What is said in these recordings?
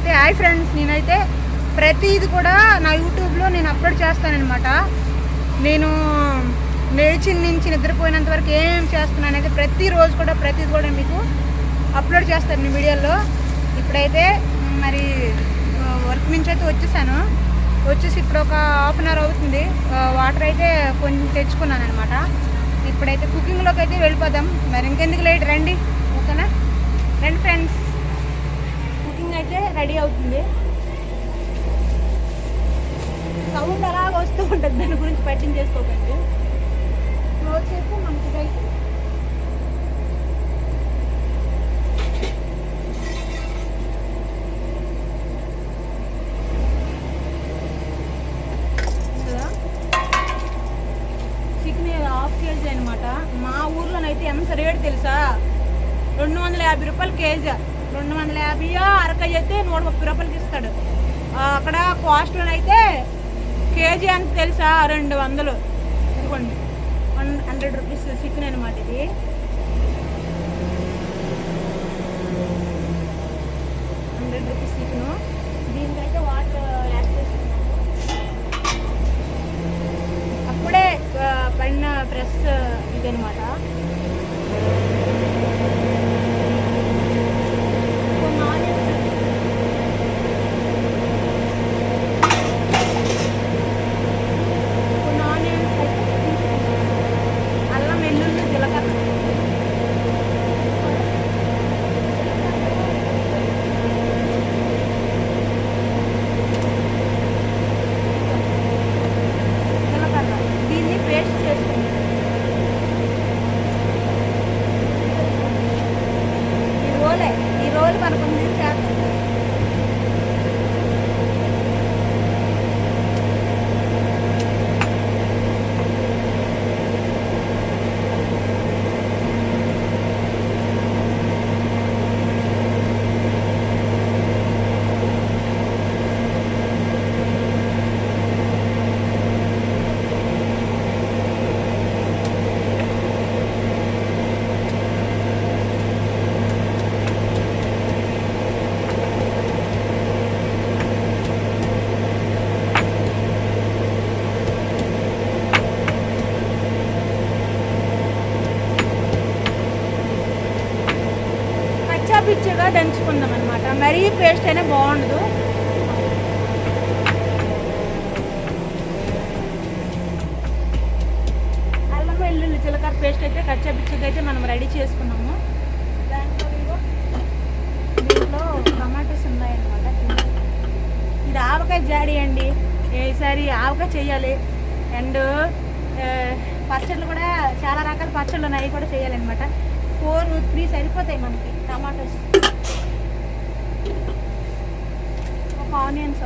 అయితే hi friends, నేనైతే ప్రతిది కూడా నా యూట్యూబ్లో నేను అప్లోడ్ చేస్తానన్నమాట. నేను లేచిన నుంచి నిద్రపోయినంత వరకు ఏం చేస్తున్నానైతే ప్రతిరోజు కూడా ప్రతిది కూడా మీకు అప్లోడ్ చేస్తాను నేను వీడియోలో. ఇప్పుడైతే మరి వర్క్ నుంచి అయితే వచ్చేసి ఇప్పుడు ఒక హాఫ్ అన్ అవర్ అవుతుంది. వాటర్ అయితే కొంచెం తెచ్చుకున్నాను అనమాట. ఇప్పుడైతే కుకింగ్లోకి అయితే వెళ్ళిపోదాం. మరి ఇంకెందుకు లేట్, రండి. ఓకేనా, రండి ఫ్రెండ్స్. కుకింగ్ అయితే రెడీ అవుతుంది. సౌండ్ అలాగ వస్తూ ఉంటుంది, దాని గురించి పట్టించేసుకోకండి. క్లోజ్ చేస్తే మనకి రైట్ చికెన్ 1/2 kg అనమాట. మా ఊర్లోనైతే ఎంత రేటు తెలుసా? 250 రూపాయలు కేజీ. 250 అరకాయ అయితే 130 రూపాయలకి ఇస్తాడు. అక్కడ కాస్ట్లోనైతే కేజీ ఎంత తెలుసా? 200. ఇదిగోండి, 100 రూపీస్ చికెన్ అనమాట. ఇది ₹100 చికెను. దీనికైతే వాటర్ యాడ్ చేసుకున్నాము. అప్పుడే పడిన ప్రెస్ ఇదనమాట. పిచ్చిగా దంచుకుందాం అనమాట. మరీ పేస్ట్ అయినా బాగుండదు. అల్లం వెల్లుల్లి జీలకర్ర పేస్ట్ అయితే కచ్చా పిచ్చిగా అయితే మనం రెడీ చేసుకున్నాము. దీంట్లో టమాటోస్ ఉన్నాయన్నమాట. ఇది ఆవకాయ జాడి అండి. ఈసారి ఆవకాయ చేయాలి. అండ్ పచ్చళ్ళు కూడా చాలా రకాల పచ్చళ్ళు ఉన్నాయి, కూడా చేయాలన్నమాట. 3 సరిపోతాయి మనకి టమాటోస్. ఒక ఆనియన్స్,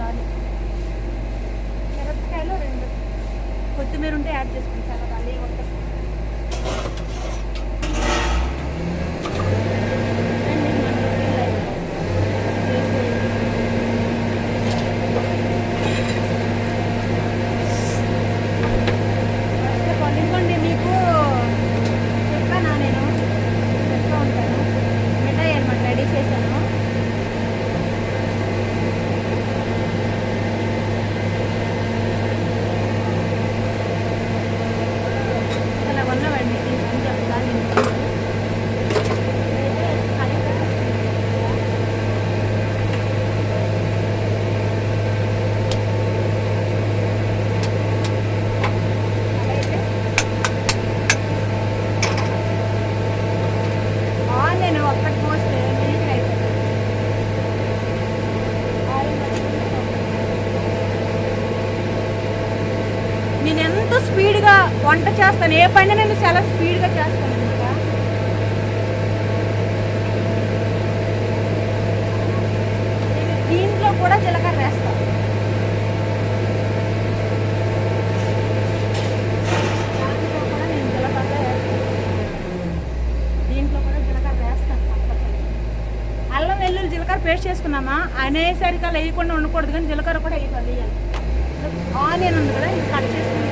మిరపకాయలు 2, కొత్తిమీర ఉంటే యాడ్ చేసుకుని చాలా ఖాళీ ఉంటుంది. నేను ఎంత స్పీడ్గా వంట చేస్తాను, ఏ పని నేను చాలా స్పీడ్గా చేస్తాను అనమాట. నేను దీంట్లో కూడా జీలకర్ర వేస్తాను. దాంట్లో కూడా నేను జీలకర్ర వేస్తాను. దీంట్లో కూడా జీలకర్ర వేస్తాను. అల్లం వెల్లుల్లి జీలకర్ర పేస్ట్ చేసుకున్నామా అనేసరికి అలా వేయకుండా ఉండకూడదు, కానీ జీలకర్ర కూడా వేయాలి. ఆనియన్ ఉంది కదా, ఇది కట్ చేసుకుని